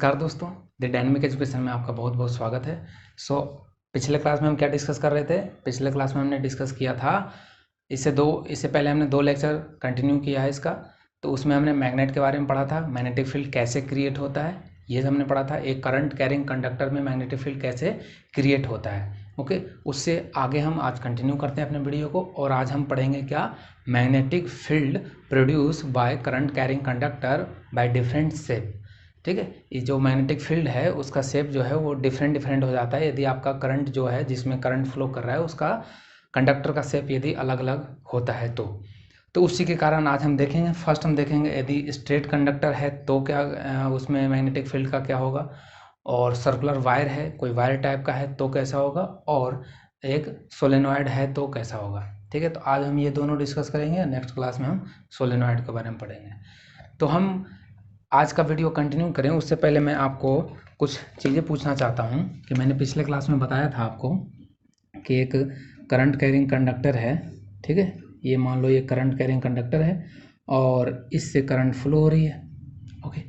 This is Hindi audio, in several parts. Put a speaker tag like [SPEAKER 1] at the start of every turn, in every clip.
[SPEAKER 1] नमस्कार दोस्तों, द डायनेमिक एजुकेशन में आपका बहुत बहुत स्वागत है। पिछले क्लास में हम क्या डिस्कस कर रहे थे? पिछले क्लास में हमने डिस्कस किया था, इससे पहले हमने 2 लेक्चर कंटिन्यू किया है इसका। तो उसमें हमने मैग्नेट के बारे में पढ़ा था, मैग्नेटिक फील्ड कैसे क्रिएट होता है ये हमने पढ़ा था। एक करंट कैरिंग कंडक्टर में मैग्नेटिक फील्ड कैसे क्रिएट होता है। ओके, उससे आगे हम आज कंटिन्यू करते हैं अपने वीडियो को, और आज हम पढ़ेंगे क्या? Magnetic field produce by current carrying conductor by different shape. ठीक है, ये जो मैग्नेटिक फील्ड है उसका शेप जो है वो डिफरेंट हो जाता है यदि आपका करंट जो है, जिसमें करंट फ्लो कर रहा है, उसका कंडक्टर का शेप यदि अलग अलग होता है तो उसी के कारण आज हम देखेंगे। फर्स्ट हम देखेंगे यदि स्ट्रेट कंडक्टर है तो क्या उसमें मैग्नेटिक फील्ड का क्या होगा, और सर्कुलर वायर है, कोई वायर टाइप का है तो कैसा होगा, और एक सोलेनॉइड है तो कैसा होगा। ठीक है, तो आज हम ये दोनों डिस्कस करेंगे। नेक्स्ट क्लास में हम सोलेनॉइड के बारे में पढ़ेंगे। तो हम आज का वीडियो कंटिन्यू करें उससे पहले मैं आपको कुछ चीज़ें पूछना चाहता हूं कि मैंने पिछले क्लास में बताया था आपको कि एक करंट कैरिंग कंडक्टर है। ठीक है, ये मान लो ये करंट कैरिंग कंडक्टर है और इससे करंट फ्लो हो रही है। ओके,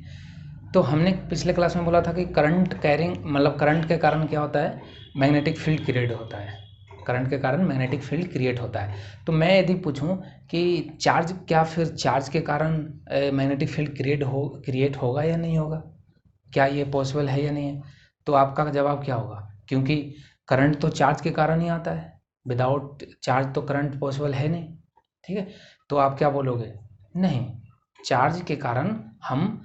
[SPEAKER 1] तो हमने पिछले क्लास में बोला था कि करंट कैरिंग मतलब करंट के कारण क्या होता है? मैग्नेटिक फील्ड क्रिएट होता है। करंट के कारण मैग्नेटिक फील्ड क्रिएट होता है। तो मैं यदि पूछूं कि फिर चार्ज के कारण मैग्नेटिक फील्ड क्रिएट होगा या नहीं होगा, क्या ये पॉसिबल है या नहीं है, तो आपका जवाब क्या होगा? क्योंकि करंट तो चार्ज के कारण ही आता है, विदाउट चार्ज तो करंट पॉसिबल है नहीं। ठीक है, तो आप क्या बोलोगे? नहीं, चार्ज के कारण हम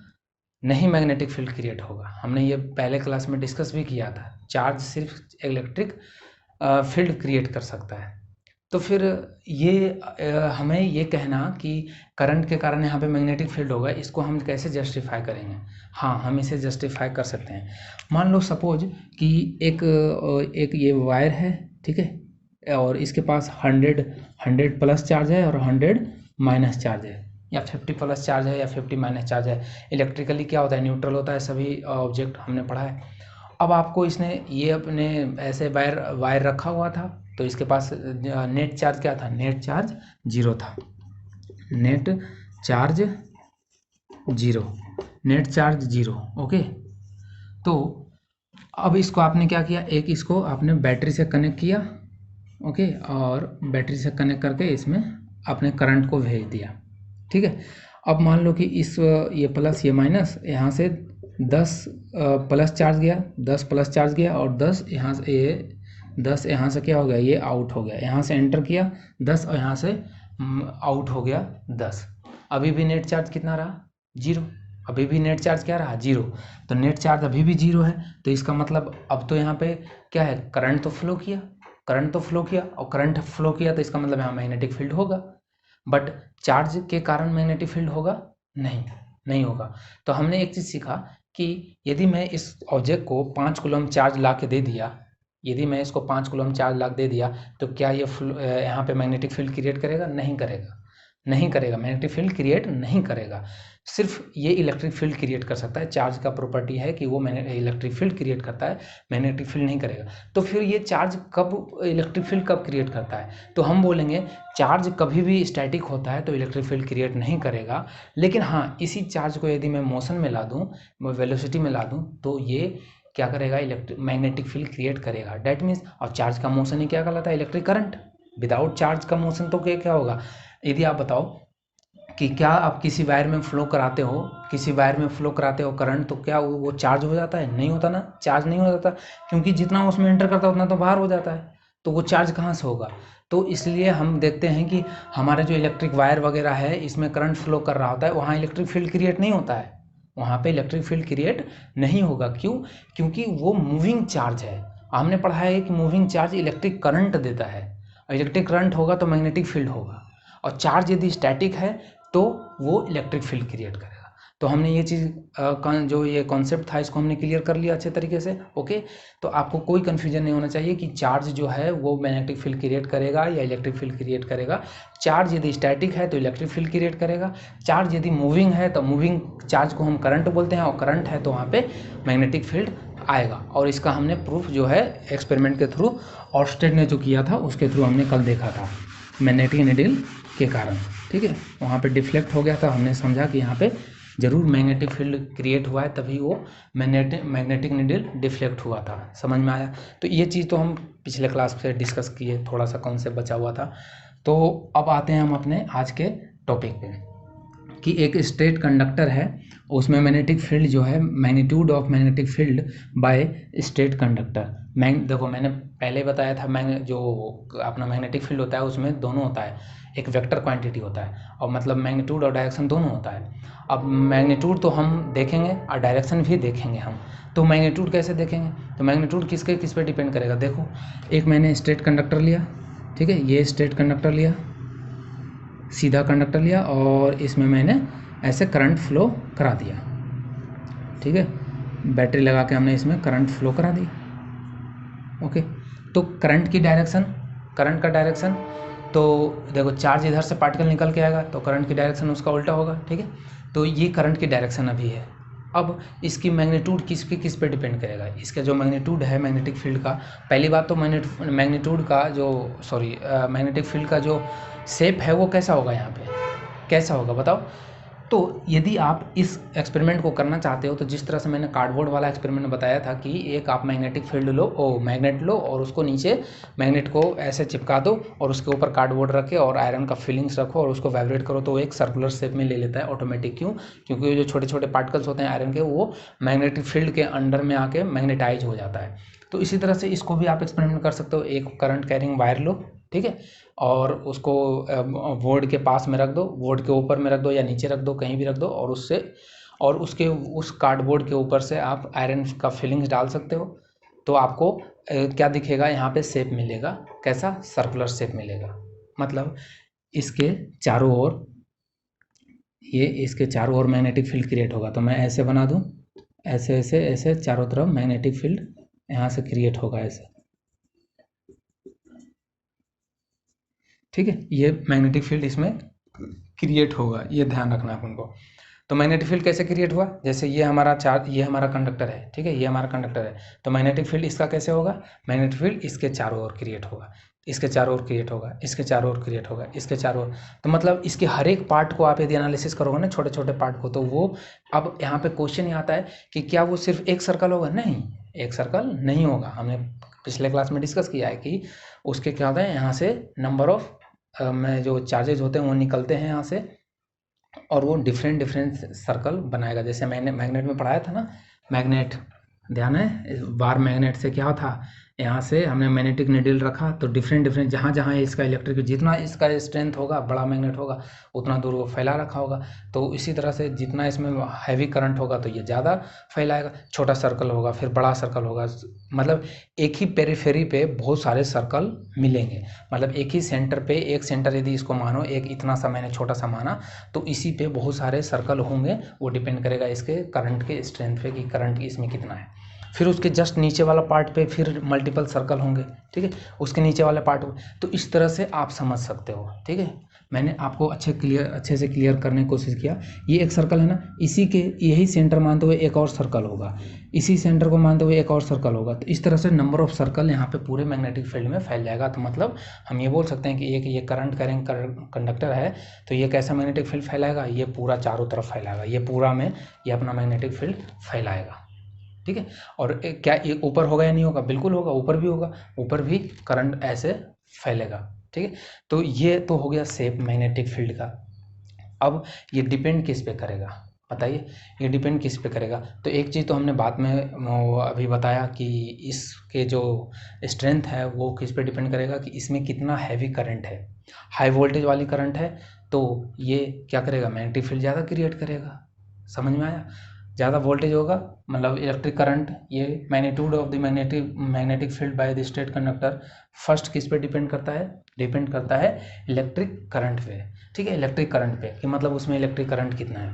[SPEAKER 1] नहीं मैग्नेटिक फील्ड क्रिएट होगा। हमने ये पहले क्लास में डिस्कस भी किया था, चार्ज सिर्फ इलेक्ट्रिक फील्ड क्रिएट कर सकता है। तो फिर हमें ये कहना कि करंट के कारण यहाँ पे मैग्नेटिक फील्ड होगा, इसको हम कैसे जस्टिफाई करेंगे? हाँ, हम इसे जस्टिफाई कर सकते हैं। मान लो सपोज कि एक ये वायर है, ठीक है, और इसके पास 100 प्लस चार्ज है और 100 माइनस चार्ज है, या 50 प्लस चार्ज है या 50 माइनस चार्ज है। इलेक्ट्रिकली क्या होता है? न्यूट्रल होता है सभी ऑब्जेक्ट, हमने पढ़ा है। अब आपको इसने ये अपने ऐसे वायर रखा हुआ था, तो इसके पास नेट चार्ज क्या था? नेट चार्ज 0 था। Net charge 0। ओके, तो अब इसको आपने क्या किया? इसको आपने बैटरी से कनेक्ट किया। ओके, और बैटरी से कनेक्ट करके इसमें आपने करंट को भेज दिया। ठीक है, अब मान लो कि ये प्लस ये माइनस, यहाँ से 10 प्लस चार्ज गया, 10 प्लस चार्ज गया, और 10 यहाँ से, ये 10 यहाँ से क्या हो गया? ये आउट हो गया। यहाँ से एंटर किया 10 और यहाँ से आउट हो गया 10। अभी भी नेट चार्ज कितना रहा? 0। अभी भी नेट चार्ज क्या रहा? 0। तो नेट चार्ज अभी भी 0 है, तो इसका मतलब अब तो यहाँ पे क्या है? करंट तो फ्लो किया, और करंट फ्लो किया तो इसका मतलब यहाँ मैग्नेटिक फील्ड होगा। बट चार्ज के कारण मैग्नेटिक फील्ड होगा? नहीं होगा। तो हमने एक चीज़ सीखा कि यदि मैं इस ऑब्जेक्ट को 5 कूलम चार्ज ला के दे दिया, यदि मैं इसको 5 कूलम चार्ज ला के दे दिया, तो क्या ये यहाँ पे मैग्नेटिक फील्ड क्रिएट करेगा? नहीं करेगा, मैग्नेटिक फील्ड क्रिएट नहीं करेगा। सिर्फ ये इलेक्ट्रिक फील्ड क्रिएट कर सकता है। चार्ज का प्रॉपर्टी है कि वो इलेक्ट्रिक फील्ड क्रिएट करता है, मैग्नेटिक फील्ड नहीं करेगा। तो फिर ये चार्ज इलेक्ट्रिक फील्ड कब क्रिएट करता है? तो हम बोलेंगे चार्ज कभी भी स्टैटिक होता है तो इलेक्ट्रिक फील्ड क्रिएट नहीं करेगा। लेकिन हाँ, इसी चार्ज को यदि मैं मोशन में ला दूँ, वेलोसिटी में ला दूँ, तो ये क्या करेगा? मैग्नेटिक फील्ड क्रिएट करेगा। डैट मीन्स अब चार्ज का मोशन ही क्या कहलाता है? Electric current. विदाउट चार्ज का मोशन तो क्या होगा? यदि आप बताओ कि क्या आप किसी वायर में फ्लो कराते हो करंट, तो क्या वो चार्ज हो जाता है? नहीं होता ना, चार्ज नहीं हो जाता, क्योंकि जितना उसमें एंटर करता है उतना तो बाहर हो जाता है। तो वो चार्ज कहाँ से होगा? तो इसलिए हम देखते हैं कि हमारे जो इलेक्ट्रिक वायर वगैरह है, इसमें करंट फ्लो कर रहा होता है, वहाँ इलेक्ट्रिक फील्ड क्रिएट नहीं होता है, वहाँ पे इलेक्ट्रिक फील्ड क्रिएट नहीं होगा। क्यों? क्योंकि वो मूविंग चार्ज है। हमने पढ़ा है कि मूविंग चार्ज इलेक्ट्रिक करंट देता है, इलेक्ट्रिक करंट होगा तो मैग्नेटिक फील्ड होगा, और चार्ज यदि स्टैटिक है तो वो इलेक्ट्रिक फील्ड क्रिएट करेगा। तो हमने ये चीज़ जो ये कॉन्सेप्ट था इसको हमने क्लियर कर लिया अच्छे तरीके से। ओके, तो आपको कोई कन्फ्यूजन नहीं होना चाहिए कि चार्ज जो है वो मैग्नेटिक फील्ड क्रिएट करेगा या इलेक्ट्रिक फील्ड क्रिएट करेगा। चार्ज यदि स्टैटिक है तो इलेक्ट्रिक फील्ड क्रिएट करेगा, चार्ज यदि मूविंग है तो मूविंग चार्ज को हम करंट बोलते हैं, और करंट है तो वहाँ पे मैग्नेटिक फील्ड आएगा। और इसका हमने प्रूफ जो है एक्सपेरिमेंट के थ्रू, ऑर्स्टेड ने जो किया था उसके थ्रू हमने कल देखा था, मैग्नेटिक नीडल के कारण। ठीक है, वहाँ पे डिफ्लेक्ट हो गया था, हमने समझा कि यहाँ पे जरूर मैग्नेटिक फील्ड क्रिएट हुआ है, तभी वो मैग्नेटिक नीडल डिफ्लेक्ट हुआ था। समझ में आया? तो ये चीज़ तो हम पिछले क्लास से डिस्कस किए, थोड़ा सा कॉन्सेप्ट बचा हुआ था। तो अब आते हैं हम अपने आज के टॉपिक पे कि एक स्ट्रेट कंडक्टर है, उसमें मैग्नेटिक फील्ड जो है, magnitude of magnetic field by straight conductor. देखो मैंने पहले बताया था, जो अपना मैग्नेटिक फील्ड होता है उसमें दोनों होता है, एक वेक्टर क्वांटिटी होता है और मतलब मैग्नीट्यूड और डायरेक्शन दोनों होता है। अब मैग्नीट्यूड तो हम देखेंगे और डायरेक्शन भी देखेंगे हम। तो मैग्नीट्यूड कैसे देखेंगे? तो मैग्नीट्यूड किस पे डिपेंड करेगा? देखो, एक मैंने स्ट्रेट कंडक्टर लिया, ठीक है, ये स्ट्रेट कंडक्टर लिया, सीधा कंडक्टर लिया और इसमें मैंने ऐसे करंट फ्लो करा दिया, ठीक है, बैटरी लगा के हमने इसमें करंट फ्लो करा दी। ओके, तो करंट का डायरेक्शन, तो देखो चार्ज इधर से पार्टिकल निकल के आएगा तो करंट की डायरेक्शन उसका उल्टा होगा, ठीक है। तो ये करंट की डायरेक्शन अभी है। अब इसकी मैग्नीट्यूड किस पे डिपेंड करेगा? इसका जो मैग्नीट्यूड है मैग्नेटिक फील्ड का, पहली बात तो मैग्नीट्यूड का जो मैग्नेटिक फील्ड का जो शेप है वो कैसा होगा, यहाँ पे कैसा होगा बताओ। तो यदि आप इस एक्सपेरिमेंट को करना चाहते हो तो जिस तरह से मैंने कार्डबोर्ड वाला एक्सपेरिमेंट बताया था कि एक आप मैग्नेटिक फील्ड लो, मैग्नेट लो और उसको नीचे मैग्नेट को ऐसे चिपका दो और उसके ऊपर कार्डबोर्ड रखे और आयरन का फिलिंग्स रखो और उसको वाइब्रेट करो तो वो एक सर्कुलर शेप में ले लेता है ऑटोमेटिक। क्यों? क्योंकि जो छोटे छोटे पार्टिकल्स होते हैं आयरन के, वो मैग्नेटिक फील्ड के अंडर में आके मैग्नेटाइज हो जाता है। तो इसी तरह से इसको भी आप एक्सपेरिमेंट कर सकते हो। एक करंट कैरिंग वायर लो, ठीक है, और उसको बोर्ड के पास में रख दो, बोर्ड के ऊपर में रख दो या नीचे रख दो, कहीं भी रख दो, और उसके उस कार्डबोर्ड के ऊपर से आप आयरन का फिलिंग्स डाल सकते हो। तो आपको क्या दिखेगा? यहाँ पे शेप मिलेगा, कैसा? सर्कुलर शेप मिलेगा। मतलब इसके चारों ओर, इसके चारों ओर मैग्नेटिक फील्ड क्रिएट होगा। तो मैं ऐसे बना दूँ, ऐसे ऐसे ऐसे चारों तरफ मैग्नेटिक फील्ड यहाँ से क्रिएट होगा ऐसे, ठीक है। ये मैग्नेटिक फील्ड इसमें क्रिएट होगा, ये ध्यान रखना है अपन को। तो मैग्नेटिक फील्ड कैसे क्रिएट हुआ? जैसे ये हमारा कंडक्टर है, ठीक है, ये हमारा कंडक्टर है, तो मैग्नेटिक फील्ड इसका कैसे होगा? मैग्नेटिक फील्ड इसके चारों ओर क्रिएट होगा, इसके चारों ओर क्रिएट होगा, इसके चारों ओर क्रिएट होगा, इसके चारों ओर। तो मतलब इसके हर एक पार्ट को आप यदि एनालिसिस करोगे ना, छोटे छोटे पार्ट को, तो वो, अब यहाँ पे क्वेश्चन ये आता है कि क्या वो सिर्फ एक सर्कल होगा? नहीं, एक सर्कल नहीं होगा। हमने पिछले क्लास में डिस्कस किया है कि उसके क्या होता है, यहाँ से नंबर ऑफ में जो चार्जेज होते हैं वो निकलते हैं यहाँ से और वो डिफरेंट सर्कल बनाएगा। जैसे मैंने मैग्नेट में पढ़ाया था ना, मैग्नेट, ध्यान है, बार मैग्नेट से क्या था, यहाँ से हमने मैग्नेटिक नीडल रखा तो डिफरेंट जहाँ जहाँ इसका इलेक्ट्रिक, जितना इसका स्ट्रेंथ होगा, बड़ा मैग्नेट होगा, उतना दूर वो फैला रखा होगा। तो इसी तरह से जितना इसमें हैवी करंट होगा तो ये ज़्यादा फैलाएगा, छोटा सर्कल होगा फिर बड़ा सर्कल होगा। मतलब एक ही पेरीफेरी पे बहुत सारे सर्कल मिलेंगे, मतलब एक ही सेंटर पे, एक सेंटर यदि इसको मानो, एक इतना सा मैंने छोटा सा माना, तो इसी पे बहुत सारे सर्कल होंगे। वो डिपेंड करेगा इसके करंट के स्ट्रेंथ पे कि करंट इसमें कितना है। फिर उसके जस्ट नीचे वाला पार्ट पे फिर मल्टीपल सर्कल होंगे, ठीक है, उसके नीचे वाले पार्ट पे। तो इस तरह से आप समझ सकते हो, ठीक है। मैंने आपको अच्छे से क्लियर करने की कोशिश किया। ये एक सर्कल है ना, इसी के यही सेंटर मानते हुए एक और सर्कल होगा, इसी सेंटर को मानते हुए एक और सर्कल होगा। तो इस तरह से नंबर ऑफ सर्कल यहाँ पे पूरे मैग्नेटिक फील्ड में फैल जाएगा। तो मतलब हम ये बोल सकते हैं कि एक ये करंट कैरिंग कंडक्टर है, तो ये कैसा मैग्नेटिक फील्ड फैलाएगा? ये पूरा चारों तरफ फैलाएगा, ये पूरा में ये अपना मैग्नेटिक फील्ड फैलाएगा, ठीक है। और क्या ये ऊपर होगा या नहीं होगा? बिल्कुल होगा, ऊपर भी होगा, ऊपर भी करंट ऐसे फैलेगा, ठीक है। तो ये तो हो गया शेप मैग्नेटिक फील्ड का। अब ये डिपेंड किस पे करेगा बताइए? ये डिपेंड किस पे करेगा? तो एक चीज़ तो हमने बाद में अभी बताया कि इसके जो स्ट्रेंथ है वो किस पे डिपेंड करेगा कि इसमें कितना हैवी करंट है। हाई वोल्टेज वाली करंट है तो ये क्या करेगा? मैग्नेटिक फील्ड ज़्यादा क्रिएट करेगा। समझ में आया? ज़्यादा वोल्टेज होगा मतलब इलेक्ट्रिक करंट, ये magnitude of the magnetic field by the straight conductor first किस पे डिपेंड करता है? डिपेंड करता है इलेक्ट्रिक करंट पे, ठीक है, इलेक्ट्रिक करंट पे कि मतलब उसमें इलेक्ट्रिक करंट कितना है।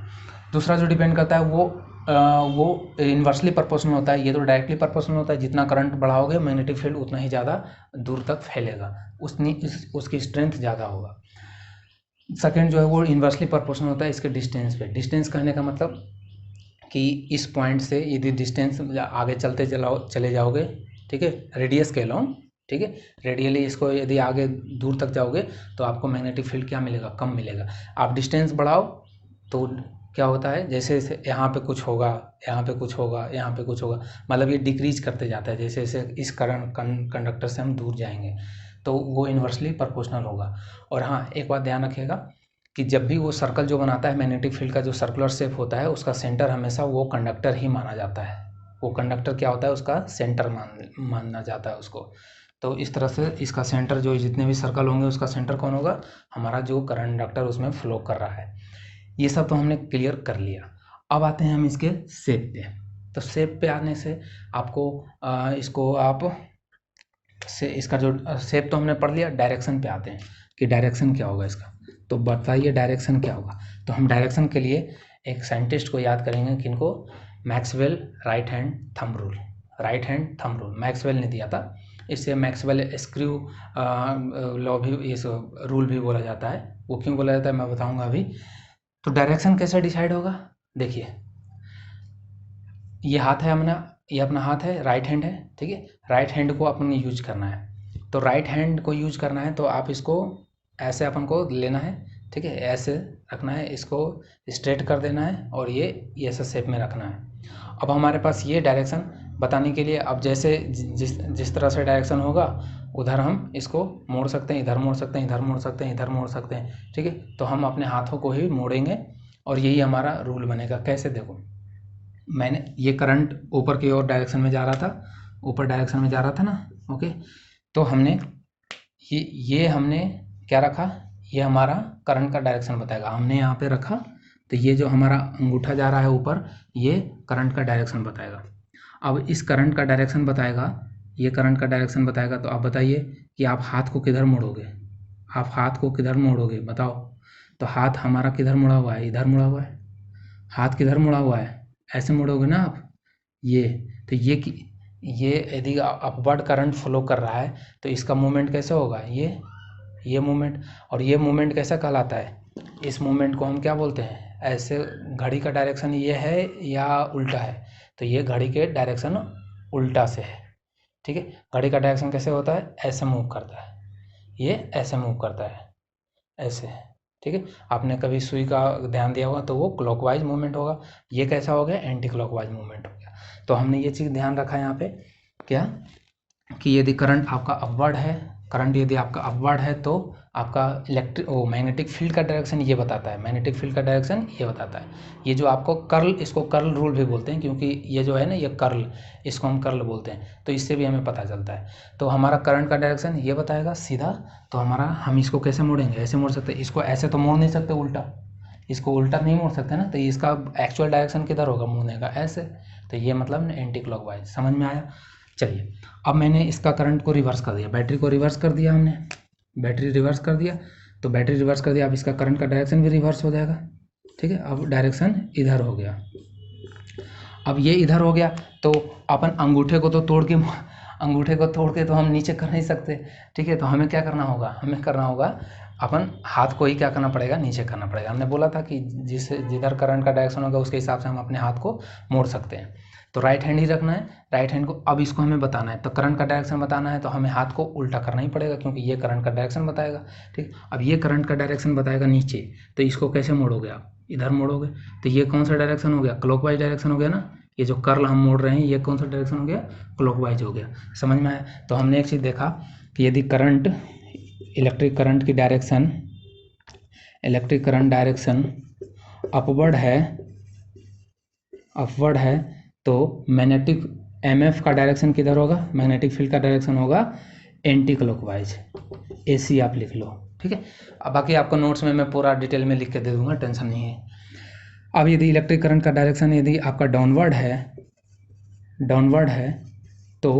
[SPEAKER 1] दूसरा जो डिपेंड करता है वो इन्वर्सली प्रोपोर्शनल होता है। ये तो डायरेक्टली प्रोपोर्शनल होता है, जितना करंट बढ़ाओगे मैग्नेटिक फील्ड उतना ही ज़्यादा दूर तक फैलेगा, उसकी स्ट्रेंथ ज़्यादा होगा। सेकेंड जो है वो इन्वर्सली प्रोपोर्शनल होता है इसके डिस्टेंस पे। डिस्टेंस कहने का मतलब कि इस पॉइंट से यदि डिस्टेंस आगे चले जाओगे, ठीक है, रेडियस कह लो, ठीक है, रेडियली इसको यदि आगे दूर तक जाओगे तो आपको मैग्नेटिक फील्ड क्या मिलेगा? कम मिलेगा। आप डिस्टेंस बढ़ाओ तो क्या होता है, जैसे जैसे यहाँ पे कुछ होगा, यहाँ पे कुछ होगा, यहाँ पे कुछ होगा, मतलब ये डिक्रीज करते जाता है जैसे जैसे इस करंट कंडक्टर से हम दूर जाएंगे, तो वो इन्वर्सली प्रोपोर्शनल होगा। और हाँ, एक बात ध्यान रखिएगा कि जब भी वो सर्कल जो बनाता है मैग्नेटिक फील्ड का, जो सर्कुलर शेप होता है, उसका सेंटर हमेशा वो कंडक्टर ही माना जाता है। वो कंडक्टर क्या होता है, उसका सेंटर माना जाता है उसको। तो इस तरह से इसका सेंटर, जो जितने भी सर्कल होंगे उसका सेंटर कौन होगा, हमारा जो कंडक्टर उसमें फ्लो कर रहा है। ये सब तो हमने क्लियर कर लिया। अब आते हैं हम इसके शेप पे। तो शेप पे आने से आपको इसको आप से इसका जो शेप तो हमने पढ़ लिया, डायरेक्शन पे आते हैं कि डायरेक्शन क्या होगा इसका। तो बताइए डायरेक्शन क्या होगा। तो हम डायरेक्शन के लिए एक साइंटिस्ट को याद करेंगे, किनको, Maxwell right hand thumb rule. Right hand thumb rule Maxwell ने दिया था। इससे मैक्सवेल स्क्रू लॉ भी, इस रूल भी बोला जाता है। वो क्यों बोला जाता है मैं बताऊंगा अभी। तो डायरेक्शन कैसे डिसाइड होगा, देखिए ये हाथ है अपना, ये अपना हाथ है, राइट हैंड है, ठीक है। राइट हैंड को अपन यूज करना है, तो राइट हैंड को यूज करना है तो आप इसको ऐसे अपन को लेना है, ठीक है, ऐसे रखना है, इसको स्ट्रेट कर देना है और ये ऐसा शेप में रखना है। अब हमारे पास ये डायरेक्शन बताने के लिए, अब जैसे जिस जिस तरह से डायरेक्शन होगा उधर हम इसको मोड़ सकते हैं, इधर मोड़ सकते हैं, इधर मोड़ सकते हैं, इधर मोड़ सकते हैं, ठीक है। तो हम अपने हाथों को ही मोड़ेंगे और यही हमारा रूल बनेगा। कैसे, देखो मैंने ये करंट ऊपर की ओर डायरेक्शन में जा रहा था, ऊपर डायरेक्शन में जा रहा था ना, ओके। तो हमने ये हमने क्या रखा, ये हमारा करंट का डायरेक्शन बताएगा, हमने यहाँ पे रखा। तो ये जो हमारा अंगूठा जा रहा है ऊपर, ये करंट का डायरेक्शन बताएगा। अब इस करंट का डायरेक्शन बताएगा, ये करंट का डायरेक्शन बताएगा। तो आप बताइए कि आप हाथ को किधर मोड़ोगे, आप हाथ को किधर मोड़ोगे बताओ। तो हाथ हमारा किधर मुड़ा हुआ है, इधर मुड़ा हुआ है। हाथ किधर मुड़ा हुआ है, ऐसे मुड़ोगे ना आप, ये। तो ये यदि अपवर्ड करंट फ्लो कर रहा है तो इसका मूवमेंट कैसे होगा, ये मूवमेंट। और ये मूवमेंट कैसा कहलाता है, इस मूवमेंट को हम क्या बोलते हैं, ऐसे घड़ी का डायरेक्शन ये है या उल्टा है, तो ये घड़ी के डायरेक्शन उल्टा से है, ठीक है। घड़ी का डायरेक्शन कैसे होता है, ऐसे मूव करता है, ये ऐसे मूव करता है, ऐसे, ठीक है। आपने कभी सुई का ध्यान दिया होगा तो वो क्लॉकवाइज मूवमेंट होगा। ये कैसा हो गया, एंटी क्लॉकवाइज मूवमेंट हो गया। तो हमने ये चीज़ ध्यान रखा यहाँ पे, क्या, कि यदि करंट आपका अपवर्ड है, करंट यदि आपका अपवर्ड है तो आपका मैग्नेटिक फील्ड का डायरेक्शन ये बताता है, मैग्नेटिक फील्ड का डायरेक्शन ये बताता है। ये जो आपको कर्ल, इसको कर्ल रूल भी बोलते हैं, क्योंकि ये जो है ना, ये कर्ल, इसको हम कर्ल बोलते हैं, तो इससे भी हमें पता चलता है। तो हमारा करंट का डायरेक्शन ये बताएगा सीधा। तो हमारा, हम इसको कैसे मोड़ेंगे, ऐसे मोड़ सकते हैं, इसको ऐसे तो मोड़ नहीं सकते उल्टा, इसको उल्टा नहीं मोड़ सकते ना, तो इसका एक्चुअल डायरेक्शन किधर होगा मोड़ने का, ऐसे। तो ये मतलब एंटी क्लॉकवाइज, समझ में आया। चलिए, अब मैंने इसका करंट को रिवर्स कर दिया, बैटरी को रिवर्स कर दिया हमने, बैटरी रिवर्स कर दिया। तो बैटरी रिवर्स कर दिया, अब इसका करंट का डायरेक्शन भी रिवर्स हो जाएगा, ठीक है। अब डायरेक्शन इधर हो गया, अब ये इधर हो गया। तो अपन अंगूठे को तो हम नीचे कर नहीं सकते, ठीक है। तो हमें क्या करना होगा, हमें करना होगा, अपन हाथ को ही क्या करना पड़ेगा, नीचे करना पड़ेगा। हमने बोला था कि जिधर करंट का डायरेक्शन होगा उसके हिसाब से हम अपने हाथ को मोड़ सकते हैं। तो राइट हैंड ही रखना है, राइट हैंड को। अब इसको हमें बताना है, तो करंट का डायरेक्शन बताना है तो हमें हाथ को उल्टा करना ही पड़ेगा, क्योंकि ये करंट का डायरेक्शन बताएगा, ठीक। अब ये करंट का डायरेक्शन बताएगा नीचे, तो इसको कैसे मोड़ोगे आप, इधर मोड़ोगे। तो ये कौन सा डायरेक्शन हो गया, क्लॉकवाइज डायरेक्शन हो गया ना। ये जो कर्ल हम मोड़ रहे हैं ये कौन सा डायरेक्शन हो गया, क्लॉकवाइज हो गया, समझ में आया। तो हमने एक चीज़ देखा कि यदि करंट, इलेक्ट्रिक करंट की direction, electric current direction upward है तो मैग्नेटिक एमएफ का डायरेक्शन किधर होगा, मैग्नेटिक फील्ड का डायरेक्शन होगा एंटी क्लॉकवाइज, एसी आप लिख लो, ठीक है। अब बाकी आपको नोट्स में मैं पूरा डिटेल में लिख के दे दूंगा, टेंशन नहीं है। अब यदि इलेक्ट्रिक करंट का डायरेक्शन यदि आपका डाउनवर्ड है तो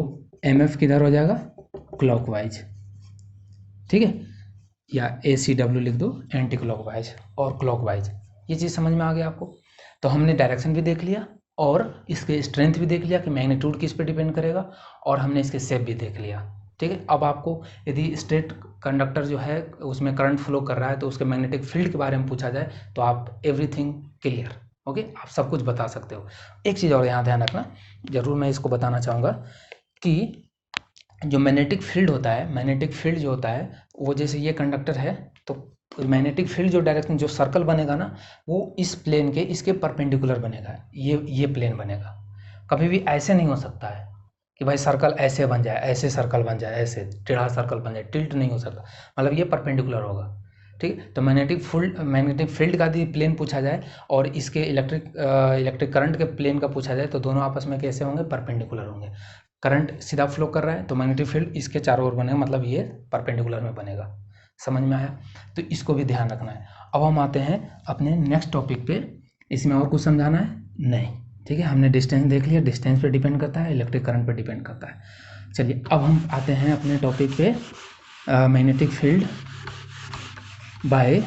[SPEAKER 1] एमएफ किधर हो जाएगा, क्लॉकवाइज, ठीक है। या ACW लिख दो, एंटी क्लॉकवाइज और क्लॉकवाइज। ये चीज़ समझ में आ गया आपको। तो हमने डायरेक्शन भी देख लिया और इसके स्ट्रेंथ भी देख लिया कि मैग्नीट्यूड किस पे डिपेंड करेगा, और हमने इसके शेप भी देख लिया, ठीक है। अब आपको यदि स्ट्रेट कंडक्टर जो है उसमें करंट फ्लो कर रहा है तो उसके मैग्नेटिक फील्ड के बारे में पूछा जाए तो आप एवरीथिंग क्लियर, ओके, आप सब कुछ बता सकते हो। एक चीज़ और यहाँ ध्यान रखना, ज़रूर मैं इसको बताना चाहूँगा कि जो मैग्नेटिक फील्ड होता है, मैग्नेटिक फील्ड जो होता है वो, जैसे ये कंडक्टर है तो मैग्नेटिक फील्ड जो डायरेक्शन जो सर्कल बनेगा ना, वो इस प्लेन के इसके परपेंडिकुलर बनेगा, ये प्लेन बनेगा। कभी भी ऐसे नहीं हो सकता है कि भाई सर्कल ऐसे बन जाए, ऐसे सर्कल बन जाए, ऐसे टेढ़ा सर्कल बन जाए, टिल्ट नहीं हो सकता, मतलब ये परपेंडिकुलर होगा। ठीक है, तो मैग्नेटिक फील्ड का यदि प्लेन पूछा जाए और इसके इलेक्ट्रिक करंट के प्लेन का पूछा जाए तो दोनों आपस में कैसे होंगे, परपेंडिकुलर होंगे। करंट सीधा फ्लो कर रहा है तो मैग्नेटिक फील्ड इसके चारों ओर बनेगा, मतलब ये परपेंडिकुलर में बनेगा। समझ में आया? तो इसको भी ध्यान रखना है। अब हम आते हैं अपने नेक्स्ट टॉपिक पे। इसमें और कुछ समझाना है? नहीं। ठीक है, हमने डिस्टेंस देख लिया, डिस्टेंस पे डिपेंड करता है, इलेक्ट्रिक करंट पे डिपेंड करता है। चलिए अब हम आते हैं अपने टॉपिक पे, magnetic field by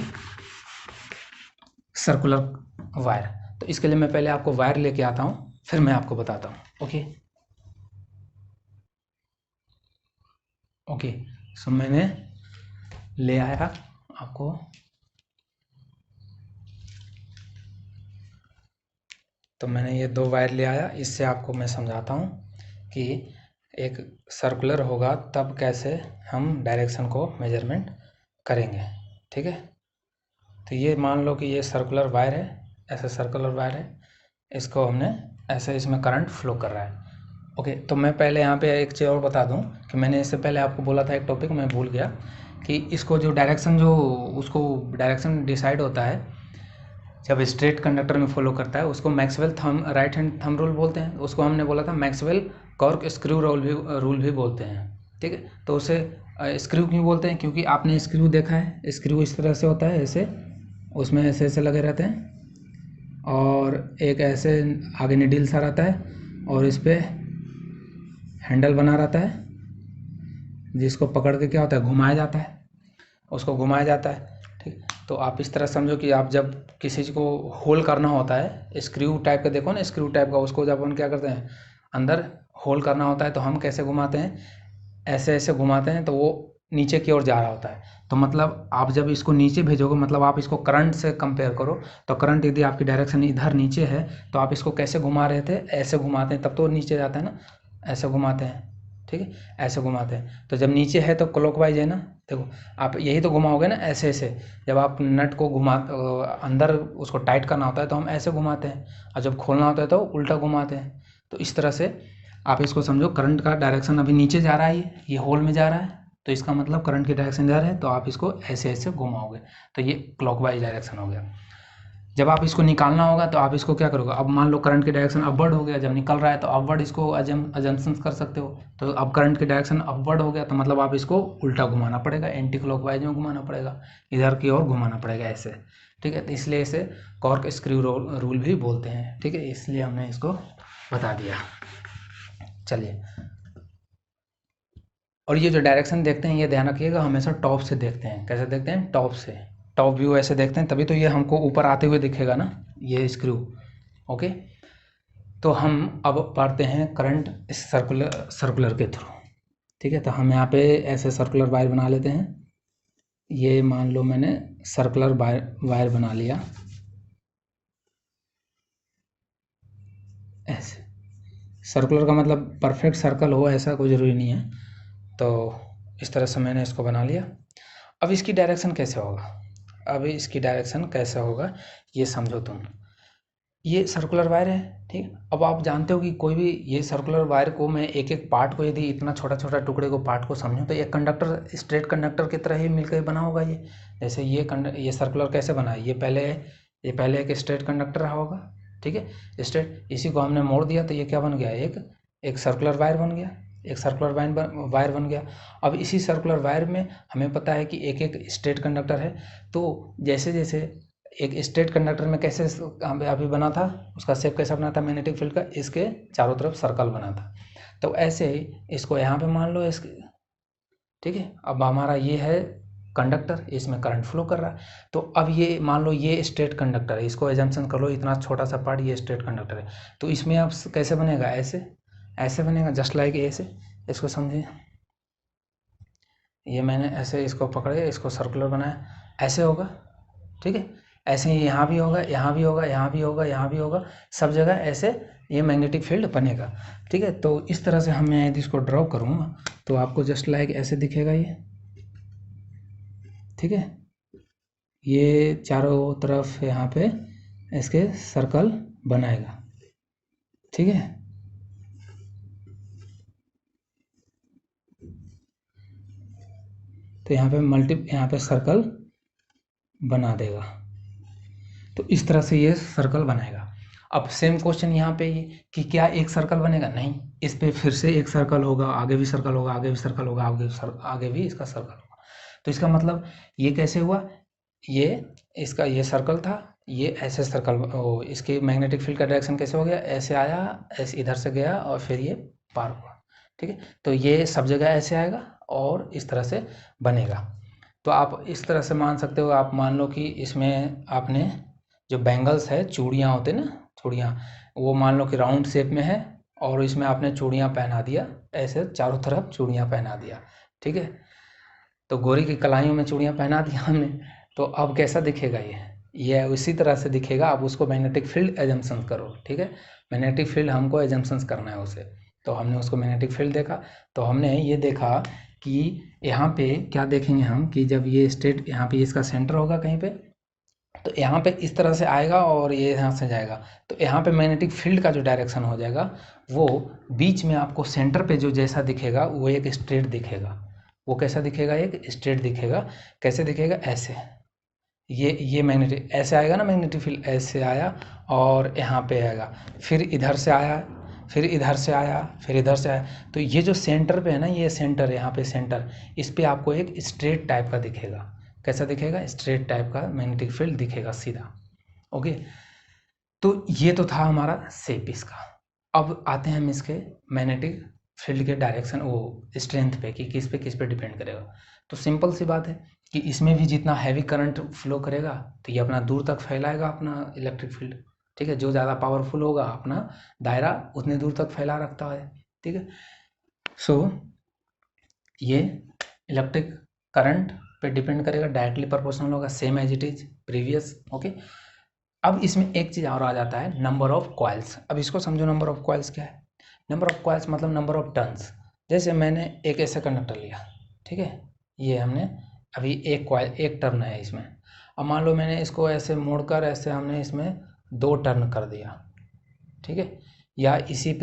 [SPEAKER 1] circular wire. तो इसके लिए मैं पहले आपको वायर लेके आता हूँ, फिर मैं आपको बताता हूँ। ओके, सो मैंने ले आया आपको, तो मैंने ये 2 वायर ले आया। इससे आपको मैं समझाता हूँ कि एक सर्कुलर होगा तब कैसे हम डायरेक्शन को मेजरमेंट करेंगे। ठीक है, तो ये मान लो कि ये सर्कुलर वायर है, ऐसा सर्कुलर वायर है, इसको हमने ऐसे, इसमें करंट फ्लो कर रहा है। ओके, तो मैं पहले यहाँ पे एक चीज़ और बता दूँ कि मैंने इससे पहले आपको बोला था एक टॉपिक, मैं भूल गया, कि इसको जो डायरेक्शन जो उसको डायरेक्शन डिसाइड होता है जब स्ट्रेट कंडक्टर में फॉलो करता है, उसको Maxwell right hand thumb rule बोलते हैं। उसको हमने बोला था मैक्सवेल कॉर्क स्क्रू रूल भी बोलते हैं। ठीक है, तो उसे स्क्रू क्यों बोलते हैं? क्योंकि आपने स्क्रू देखा है, स्क्रू इस तरह से होता है, ऐसे उसमें ऐसे ऐसे लगे रहते हैं, और एक ऐसे आगे निडिल सा रहता है, और इस पर हैंडल बना रहता है, जिसको पकड़ के क्या होता है, घुमाया जाता है, उसको घुमाया जाता है। ठीक, तो आप इस तरह समझो कि आप जब किसी चीज़ को होल करना होता है, स्क्रू टाइप का, देखो ना स्क्रू टाइप का, उसको जब हम क्या करते हैं, अंदर होल करना होता है, तो हम कैसे घुमाते हैं, ऐसे ऐसे घुमाते हैं, तो वो नीचे की ओर जा रहा होता है। तो मतलब आप जब इसको नीचे भेजोगे, मतलब आप इसको करंट से कंपेयर करो, तो करंट यदि आपकी डायरेक्शन इधर नीचे है, तो आप इसको कैसे घुमा रहे थे, ऐसे घुमाते हैं, तब तो नीचे जाता है ना, ऐसे घुमाते हैं। ठीक है, ऐसे घुमाते हैं, तो जब नीचे है तो क्लॉकवाइज है ना। देखो, आप यही तो घुमाओगे ना, ऐसे ऐसे। जब आप नट को अंदर उसको टाइट करना होता है तो हम ऐसे घुमाते हैं, और जब खोलना होता है तो उल्टा घुमाते हैं। तो इस तरह से आप इसको समझो, करंट का डायरेक्शन अभी नीचे जा रहा है, ये होल में जा रहा है, तो इसका मतलब करंट की डायरेक्शन जा रहा है, तो आप इसको ऐसे ऐसे घुमाओगे, तो ये क्लॉकवाइज डायरेक्शन हो गया। जब आप इसको निकालना होगा तो आप इसको क्या करोगे, अब मान लो करंट की डायरेक्शन अपवर्ड हो गया, जब निकल रहा है तो अपवर्ड इसको अजम्पशन कर सकते हो। तो अब करंट की डायरेक्शन अपवर्ड हो गया, तो मतलब आप इसको उल्टा घुमाना पड़ेगा, एंटी क्लॉकवाइज में घुमाना पड़ेगा, इधर की ओर घुमाना पड़ेगा, ऐसे। ठीक है, तो इसलिए इसे कॉर्क स्क्रू रूल भी बोलते हैं। ठीक है, इसलिए हमने इसको बता दिया। चलिए, और ये जो डायरेक्शन देखते हैं, ये ध्यान रखिएगा, हमेशा टॉप से देखते हैं। कैसे देखते हैं? टॉप से, टॉप व्यू ऐसे देखते हैं, तभी तो ये हमको ऊपर आते हुए दिखेगा ना, ये स्क्रू। ओके, तो हम अब पढ़ते हैं करंट सर्कुलर के थ्रू। ठीक है, तो हम यहाँ पे ऐसे सर्कुलर वायर बना लेते हैं। ये मान लो मैंने सर्कुलर वायर बना लिया ऐसे। सर्कुलर का मतलब परफेक्ट सर्कल हो, ऐसा कोई ज़रूरी नहीं है। तो इस तरह से मैंने इसको बना लिया। अब इसकी डायरेक्शन कैसे होगा, ये समझो तुम। ये सर्कुलर वायर है, ठीक। अब आप जानते हो कि कोई भी ये सर्कुलर वायर को मैं एक एक पार्ट को, यदि इतना छोटा छोटा टुकड़े को पार्ट को समझूं, तो एक कंडक्टर, स्ट्रेट कंडक्टर की तरह ही मिलकर बना होगा ये। जैसे ये सर्कुलर कैसे बना है, ये पहले एक स्ट्रेट कंडक्टर रहा होगा। ठीक है, स्ट्रेट, इसी को हमने मोड़ दिया तो ये क्या बन गया, एक सर्कुलर वायर बन गया, एक सर्कुलर वायर बन गया। अब इसी सर्कुलर वायर में हमें पता है कि एक एक स्ट्रेट कंडक्टर है। तो जैसे जैसे एक स्ट्रेट कंडक्टर में कैसे अभी बना था, उसका शेप कैसा बना था मैग्नेटिक फील्ड का, इसके चारों तरफ सर्कल बना था। तो ऐसे ही इसको यहाँ पे मान लो इसके। ठीक है, अब हमारा ये है कंडक्टर, इसमें करंट फ्लो कर रहा है। तो अब ये मान लो ये स्ट्रेट कंडक्टर है, इसको एजम्पशन कर लो, इतना छोटा सा पार्ट ये स्ट्रेट कंडक्टर है। तो इसमें अब कैसे बनेगा, ऐसे बनेगा, जस्ट लाइक ऐसे। इसको समझिए, ये मैंने ऐसे इसको पकड़े, इसको सर्कुलर बनाया, ऐसे होगा। ठीक है, ऐसे ही यहाँ भी होगा, यहाँ भी होगा, यहाँ भी होगा, यहाँ भी होगा, सब जगह ऐसे ये मैग्नेटिक फील्ड बनेगा। ठीक है, तो इस तरह से मैं यदि इसको ड्रॉ करूँगा तो आपको जस्ट लाइक ऐसे दिखेगा ये। ठीक है, ये चारों तरफ यहाँ पे इसके सर्कल बनाएगा, ठीक है। तो यहाँ पे सर्कल बना देगा। तो इस तरह से ये सर्कल बनाएगा। अब सेम क्वेश्चन यहाँ पे कि क्या एक सर्कल बनेगा? नहीं, इस पे फिर से एक सर्कल होगा, आगे भी सर्कल होगा, आगे भी सर्कल होगा, आगे भी इसका सर्कल होगा। तो इसका मतलब ये कैसे हुआ? इसका ये सर्कल था, ये ऐसे सर्कल, इसके मैग्नेटिक फील्ड का डायरेक्शन कैसे हो गया? ऐसे आया, ऐसे इधर से गया और फिर ये पार हुआ, ठीक है। तो ये सब जगह ऐसे आएगा और इस तरह से बनेगा। तो आप इस तरह से मान सकते हो, आप मान लो कि इसमें आपने जो बैंगल्स है, चूड़ियाँ होते हैं ना, चूड़ियाँ, वो मान लो कि राउंड शेप में है और इसमें आपने चूड़ियाँ पहना दिया, ऐसे चारों तरफ चूड़ियाँ पहना दिया, ठीक है। तो गोरी की कलाइयों में चूड़ियाँ पहना दिया हमने, तो अब कैसा दिखेगा? ये उसी तरह से दिखेगा। आप उसको मैग्नेटिक फील्ड एजम्पशन करो, ठीक है। मैग्नेटिक फील्ड हमको एजम्पशंस करना है उसे। तो हमने उसको मैग्नेटिक फील्ड देखा, तो हमने ये देखा कि यहाँ पे क्या देखेंगे हम कि जब ये स्ट्रेट, यहाँ पे इसका सेंटर होगा कहीं पे, तो यहाँ पे इस तरह से आएगा और ये यहाँ से जाएगा। तो यहाँ पे मैग्नेटिक फील्ड का जो डायरेक्शन हो जाएगा, वो बीच में आपको सेंटर पे जो जैसा दिखेगा वो एक स्ट्रेट दिखेगा। वो कैसा दिखेगा? एक स्ट्रेट दिखेगा। कैसे दिखेगा? ऐसे, ये मैग्नेटिक ऐसे आएगा ना, मैग्नेटिक फील्ड ऐसे आया और यहाँ पे आएगा, फिर इधर से आया, फिर इधर से आया, फिर इधर से आया। तो ये जो सेंटर पे है ना, ये सेंटर, यहाँ पे सेंटर, इस पे आपको एक स्ट्रेट टाइप का दिखेगा। कैसा दिखेगा? स्ट्रेट टाइप का मैग्नेटिक फील्ड दिखेगा सीधा। ओके, तो ये तो था हमारा शेप इसका। अब आते हैं हम इसके मैग्नेटिक फील्ड के डायरेक्शन, वो स्ट्रेंथ पे, कि किस पे डिपेंड करेगा। तो सिंपल सी बात है कि इसमें भी जितना हैवी करंट फ्लो करेगा तो ये अपना दूर तक फैलाएगा अपना इलेक्ट्रिक फील्ड, ठीक है। जो ज़्यादा पावरफुल होगा अपना दायरा उतने दूर तक फैला रखता है, ठीक है। सो ये इलेक्ट्रिक करंट पे डिपेंड करेगा, डायरेक्टली प्रोपोर्शनल होगा, same as it is previous. Okay, अब इसमें एक चीज़ और आ जाता है, नंबर ऑफ कॉइल्स। अब इसको समझो, नंबर ऑफ कॉइल्स क्या है? नंबर ऑफ कॉइल्स मतलब नंबर ऑफ टर्न्स। जैसे मैंने एक ऐसे कंडक्टर लिया, ठीक है, ये हमने अभी एक कॉइल, एक टर्न है इसमें। अब मान लो मैंने इसको ऐसे मोड़कर ऐसे हमने इसमें 2 टर्न कर दिया, ठीक है। या इसी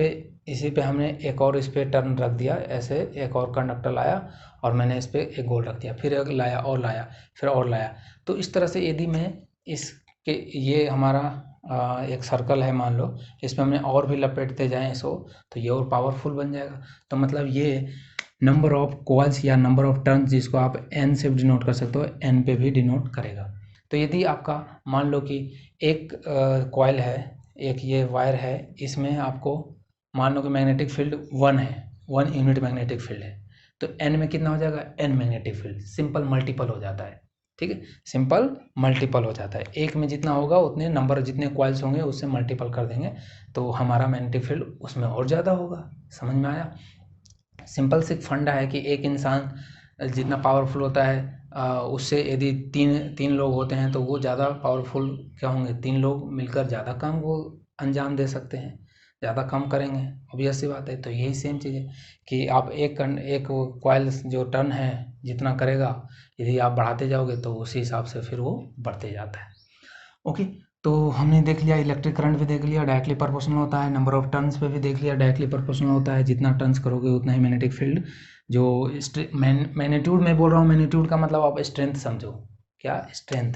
[SPEAKER 1] पे हमने एक और इस पे टर्न रख दिया, ऐसे एक और कंडक्टर लाया और मैंने इस पे एक गोल रख दिया, फिर एक लाया और लाया, फिर और लाया। तो इस तरह से यदि मैं इसके, ये हमारा एक सर्कल है मान लो, इसमें हमने और भी लपेटते जाएं इसको, तो ये और पावरफुल बन जाएगा। तो मतलब ये नंबर ऑफ कॉइल्स या नंबर ऑफ टर्न्स, जिसको आप n से डिनोट कर सकते हो, n पे भी डिनोट करेगा। तो यदि आपका मान लो कि एक कॉइल है, एक ये वायर है, इसमें आपको मान लो कि मैग्नेटिक फील्ड 1 है, 1 यूनिट मैग्नेटिक फील्ड है, तो n में कितना हो जाएगा? n magnetic field, simple multiple हो जाता है, ठीक है। सिंपल मल्टीपल हो जाता है, एक में जितना होगा उतने नंबर, जितने कॉइल्स होंगे उससे मल्टीपल कर देंगे, तो हमारा मैग्नेटिक फील्ड उसमें और ज़्यादा होगा। समझ में आया? सिंपल सी फंडा है कि एक इंसान जितना पावरफुल होता है, उससे यदि तीन लोग होते हैं तो वो ज़्यादा पावरफुल क्या होंगे? 3 लोग मिलकर ज़्यादा काम वो अंजाम दे सकते हैं, ज़्यादा काम करेंगे, ऑब्वियस सी बात है। तो यही सेम चीज़ है कि आप एक कॉइल जो टर्न है जितना करेगा, यदि आप बढ़ाते जाओगे तो उसी हिसाब से फिर वो बढ़ते जाता है। ओके, तो हमने देख लिया, इलेक्ट्रिक करंट भी देख लिया, डायरेक्टली प्रोपोर्शनल होता है। नंबर ऑफ टर्न्स पे भी देख लिया, डायरेक्टली प्रोपोर्शनल होता है, जितना टर्न्स करोगे उतना ही मैग्नेटिक फील्ड जो मैग्नीट्यूड में बोल रहा हूँ। मैग्नीट्यूड का मतलब आप स्ट्रेंथ समझो, क्या? स्ट्रेंथ,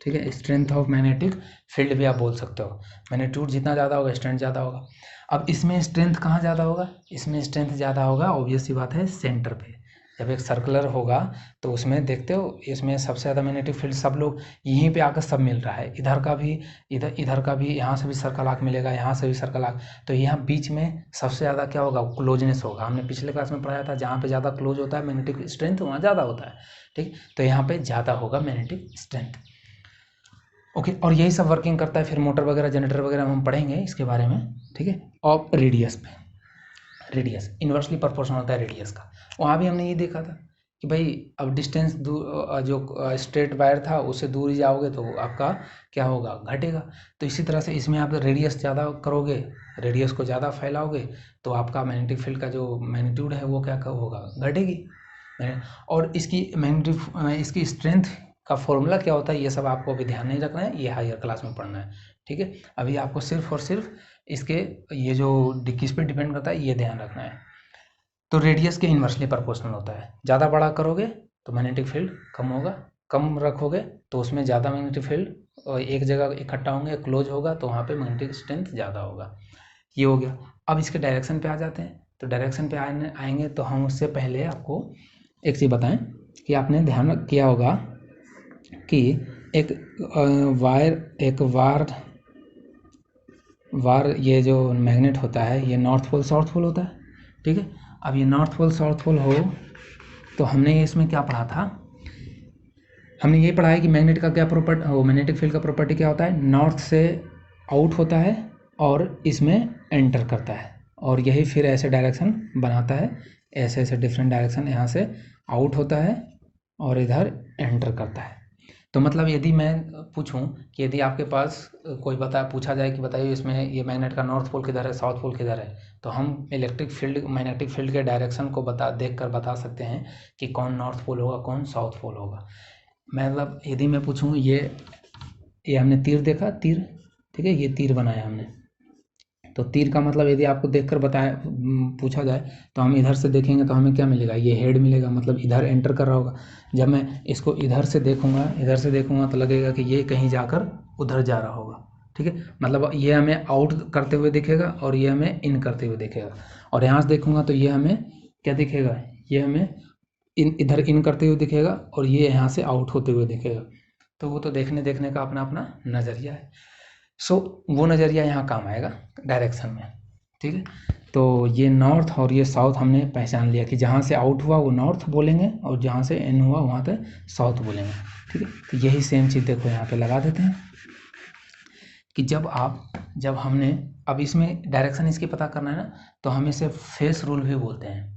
[SPEAKER 1] ठीक है, स्ट्रेंथ ऑफ मैग्नेटिक फील्ड भी आप बोल सकते हो। मैग्नीट्यूड जितना ज़्यादा होगा स्ट्रेंथ ज़्यादा होगा। अब इसमें स्ट्रेंथ कहाँ ज़्यादा होगा? इसमें स्ट्रेंथ ज़्यादा होगा, ऑब्वियस सी बात है, सेंटर पे। जब एक सर्कुलर होगा तो उसमें देखते हो, इसमें सबसे ज़्यादा मैग्नेटिक फील्ड सब लोग यहीं पे आकर सब मिल रहा है, इधर का भी, इधर का भी, यहाँ से भी सर्कल आर्क मिलेगा, यहाँ से भी सर्कल आर्क, तो यहाँ बीच में सबसे ज़्यादा क्या होगा? क्लोजनेस होगा। हमने पिछले क्लास में पढ़ाया था, जहाँ पे ज़्यादा क्लोज होता है मैग्नेटिक स्ट्रेंथ, वहाँ ज़्यादा होता है, ठीक। तो यहाँ पे ज़्यादा होगा मैग्नेटिक स्ट्रेंथ। ओके, और यही सब वर्किंग करता है फिर मोटर वगैरह, जनरेटर वगैरह हम पढ़ेंगे इसके बारे में, ठीक है। और रेडियस पे, रेडियस इन्वर्सली प्रोपोर्शनल होता है रेडियस का। वहाँ भी हमने ये देखा था कि भाई अब डिस्टेंस दूर, जो स्ट्रेट वायर था उससे दूर ही जाओगे तो आपका क्या होगा? घटेगा। तो इसी तरह से इसमें आप रेडियस ज़्यादा करोगे, रेडियस को ज़्यादा फैलाओगे, तो आपका मैग्नेटिक फील्ड का जो मैग्नीट्यूड है वो क्या होगा? घटेगी। और इसकी इसकी स्ट्रेंथ का फॉर्मूला क्या होता है, ये सब आपको अभी ध्यान नहीं रखना है, ये हायर क्लास में पढ़ना है, ठीक है। अभी आपको सिर्फ और सिर्फ इसके ये जो किस पे डिपेंड करता है ये ध्यान रखना है। तो रेडियस के इन्वर्सली प्रोपोर्शनल होता है, ज़्यादा बड़ा करोगे तो मैग्नेटिक फील्ड कम होगा, कम रखोगे तो उसमें ज़्यादा मैग्नेटिक फील्ड एक जगह इकट्ठा होंगे, क्लोज होगा तो वहाँ पे मैग्नेटिक स्ट्रेंथ ज़्यादा होगा। ये हो गया। अब इसके डायरेक्शन पे आ जाते हैं। तो डायरेक्शन पे आएंगे तो हम उससे पहले आपको एक चीज़ बताएं कि आपने ध्यान किया होगा कि एक वार ये जो मैग्नेट होता है ये नॉर्थ पोल साउथ पोल होता है, ठीक है। अब ये नॉर्थ पोल साउथ पोल हो तो हमने इसमें क्या पढ़ा था, हमने ये पढ़ा है कि मैग्नेट का क्या मैग्नेटिक फील्ड का प्रॉपर्टी क्या होता है, नॉर्थ से आउट होता है और इसमें एंटर करता है, और यही फिर ऐसे डायरेक्शन बनाता है, ऐसे ऐसे डिफरेंट डायरेक्शन, यहाँ से आउट होता है और इधर एंटर करता है। तो मतलब यदि मैं पूछूं कि यदि आपके पास कोई पूछा जाए कि बताइए इसमें ये मैग्नेट का नॉर्थ पोल किधर है, साउथ पोल किधर है, तो हम मैग्नेटिक फील्ड के डायरेक्शन को देख कर बता सकते हैं कि कौन नॉर्थ पोल होगा, कौन साउथ पोल होगा। मतलब यदि मैं पूछूं ये हमने तीर देखा, तीर, ठीक है, ये तीर बनाया हमने, तो तीर का मतलब यदि आपको देखकर पूछा जाए तो हम इधर से देखेंगे तो हमें क्या मिलेगा, ये हेड मिलेगा, मतलब इधर एंटर कर रहा होगा। जब मैं इसको इधर से देखूंगा तो लगेगा कि ये कहीं जाकर उधर जा रहा होगा, ठीक है। मतलब ये हमें आउट करते हुए दिखेगा और ये हमें इन करते हुए दिखेगा, और यहाँ से देखूंगा तो ये हमें क्या दिखेगा, ये हमें इधर इन करते हुए दिखेगा और ये यहाँ से आउट होते हुए दिखेगा। तो वो तो देखने का अपना अपना नज़रिया है। सो वो नज़रिया यहाँ काम आएगा डायरेक्शन में, ठीक है। तो ये नॉर्थ और ये साउथ हमने पहचान लिया कि जहाँ से आउट हुआ वो नॉर्थ बोलेंगे और जहाँ से इन हुआ वहाँ पे साउथ बोलेंगे, ठीक है। तो यही सेम चीज़ देखो यहाँ पे लगा देते हैं कि जब हमने अब इसमें डायरेक्शन इसकी पता करना है ना, तो हम इसे फेस रूल भी बोलते हैं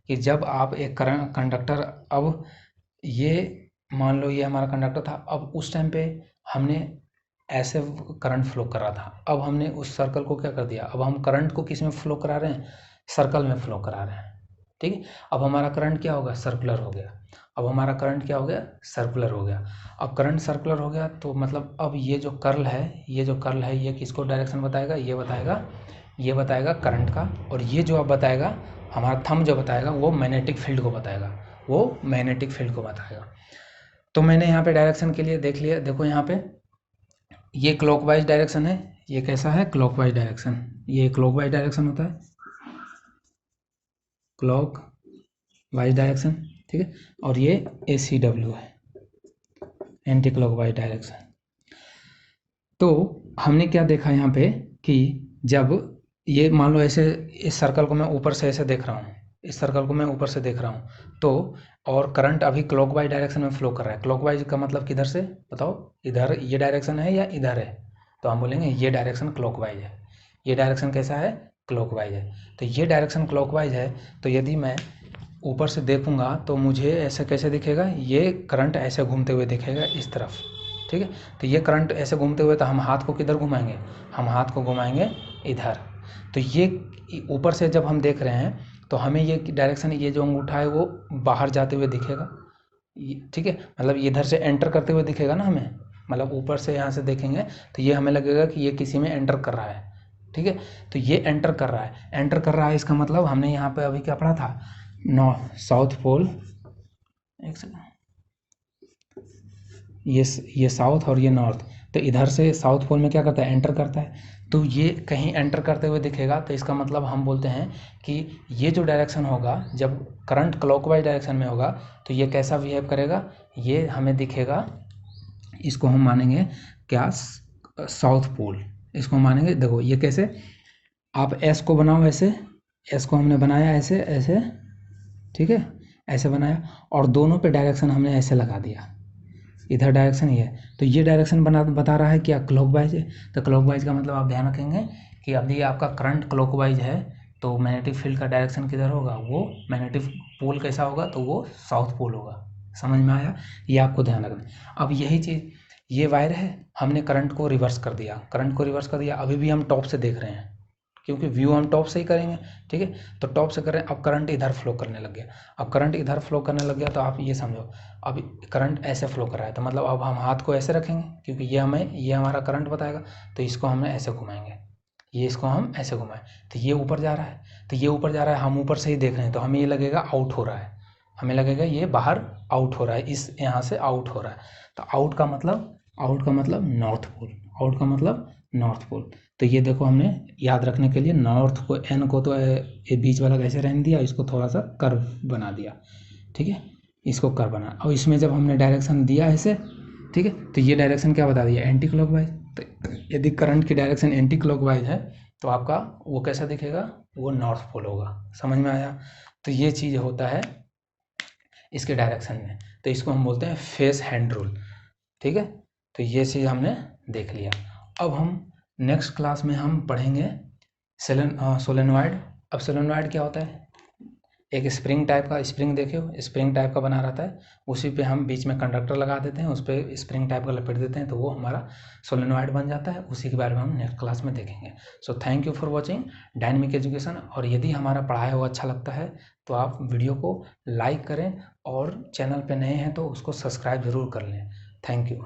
[SPEAKER 1] कि जब आप एक कंडक्टर, अब ये मान लो ये हमारा कंडक्टर था, अब उस टाइम पे हमने ऐसे करंट फ्लो कर रहा था, अब हमने उस सर्कल को क्या कर दिया, अब हम करंट को किस में फ्लो करा रहे हैं, सर्कल में फ्लो करा रहे हैं, ठीक है। अब हमारा करंट क्या हो गया, सर्कुलर हो गया। अब हमारा करंट क्या हो गया, सर्कुलर हो गया। अब करंट सर्कुलर हो गया तो मतलब अब ये जो कर्ल है ये किसको डायरेक्शन बताएगा, ये बताएगा करंट का, और ये जो अब बताएगा हमारा थंब जो बताएगा वो मैग्नेटिक फील्ड को बताएगा, तो मैंने यहाँ पे डायरेक्शन के लिए देख लिया। देखो यहाँ पे ये क्लॉकवाइज डायरेक्शन है, ये कैसा है, क्लॉकवाइज डायरेक्शन, ये क्लॉकवाइज डायरेक्शन होता है, क्लॉकवाइज डायरेक्शन, ठीक है। और ये ACW है, एंटी क्लॉकवाइज डायरेक्शन। तो हमने क्या देखा यहाँ पे कि जब ये मान लो ऐसे इस सर्कल को मैं ऊपर से ऐसे देख रहा हूँ, तो और करंट अभी क्लॉकवाइज डायरेक्शन में फ्लो कर रहा है। क्लॉकवाइज का मतलब किधर से बताओ, इधर ये डायरेक्शन है या इधर है, तो हम बोलेंगे ये डायरेक्शन क्लॉकवाइज है। ये डायरेक्शन कैसा है, क्लॉकवाइज है। तो ये डायरेक्शन क्लॉकवाइज है, तो यदि मैं ऊपर से देखूंगा तो मुझे ऐसे कैसे दिखेगा, ये करंट ऐसे घूमते हुए दिखेगा इस तरफ, ठीक है। तो ये करंट ऐसे घूमते हुए, तो हम हाथ को किधर घुमाएंगे, हम हाथ को घुमाएंगे इधर। तो ये ऊपर से जब हम देख रहे हैं तो हमें ये डायरेक्शन, ये जो अंगूठा है वो बाहर जाते हुए दिखेगा, ठीक है। मतलब इधर से एंटर करते हुए दिखेगा ना हमें, मतलब ऊपर से यहाँ से देखेंगे तो ये हमें लगेगा कि ये किसी में एंटर कर रहा है, ठीक है। तो ये एंटर कर रहा है, इसका मतलब हमने यहाँ पे अभी क्या पढ़ा था, साउथ पोल, एक सेकंड, ये साउथ और ये नॉर्थ, तो इधर से साउथ पोल में क्या करता है, एंटर करता है। तो ये कहीं एंटर करते हुए दिखेगा, तो इसका मतलब हम बोलते हैं कि ये जो डायरेक्शन होगा, जब करंट क्लॉकवाइज डायरेक्शन में होगा तो ये कैसा बिहेव करेगा, ये हमें दिखेगा, इसको हम मानेंगे क्या, साउथ पोल, इसको मानेंगे। देखो ये कैसे, आप एस को बनाओ ऐसे, एस को हमने बनाया ऐसे ऐसे, ठीक है, ऐसे बनाया, और दोनों पे डायरेक्शन हमने ऐसे लगा दिया, इधर डायरेक्शन ये है, तो ये डायरेक्शन बता रहा है क्या, क्लॉकवाइज है। तो क्लॉकवाइज का मतलब आप ध्यान रखेंगे कि अभी आपका करंट क्लॉकवाइज है तो मैग्नेटिक फील्ड का डायरेक्शन किधर होगा, वो मैग्नेटिक पोल कैसा होगा, तो वो साउथ पोल होगा। समझ में आया, ये आपको ध्यान रखना। अब यही चीज़, ये वायर है, हमने करंट को रिवर्स कर दिया, अभी भी हम टॉप से देख रहे हैं, क्योंकि व्यू हम टॉप से ही करेंगे, ठीक है। तो टॉप से कर रहे हैं, अब करंट इधर फ्लो करने लग गया। अब करंट इधर फ्लो करने लग गया तो आप ये समझो, अब करंट ऐसे फ्लो कर रहा है, तो मतलब अब हम हाथ को ऐसे रखेंगे क्योंकि ये हमारा करंट बताएगा, तो इसको हमने ऐसे घुमाएंगे, ये इसको हम ऐसे घुमाएं, तो ये ऊपर जा रहा है, तो ये ऊपर जा रहा है, हम ऊपर से ही देख रहे हैं, तो हमें ये लगेगा आउट हो रहा है, हमें लगेगा ये बाहर आउट हो रहा है, इस यहाँ से आउट हो रहा है। तो आउट का मतलब नॉर्थ पोल, आउट का मतलब नॉर्थ पोल। तो ये देखो हमने याद रखने के लिए नॉर्थ को, एन को तो ये बीच वाला कैसे रहने दिया, इसको थोड़ा सा कर्व बना दिया, ठीक है, इसको कर्व बना। और इसमें जब हमने डायरेक्शन दिया ऐसे, ठीक है, तो ये डायरेक्शन क्या बता दिया, एंटी क्लॉकवाइज। तो यदि करंट की डायरेक्शन एंटी क्लॉकवाइज है तो आपका वो कैसा दिखेगा, वो नॉर्थ पोल होगा। समझ में आया। तो ये चीज़ होता है इसके डायरेक्शन में, तो इसको हम बोलते हैं फेस हैंड रूल, ठीक है। तो ये चीज़ हमने देख लिया। अब हम नेक्स्ट क्लास में हम पढ़ेंगे सोलेनॉइड। अब सोलेनॉइड क्या होता है, एक स्प्रिंग टाइप का, स्प्रिंग देखे हो, स्प्रिंग टाइप का बना रहता है, उसी पे हम बीच में कंडक्टर लगा देते हैं, उस पर स्प्रिंग टाइप का लपेट देते हैं, तो वो हमारा सोलेनॉइड बन जाता है। उसी के बारे में हम नेक्स्ट क्लास में देखेंगे। So thank you for watching dynamic education. और यदि हमारा पढ़ाया हुआ अच्छा लगता है तो आप वीडियो को लाइक करें, और चैनल पे नए हैं तो उसको सब्सक्राइब ज़रूर कर लें। Thank you.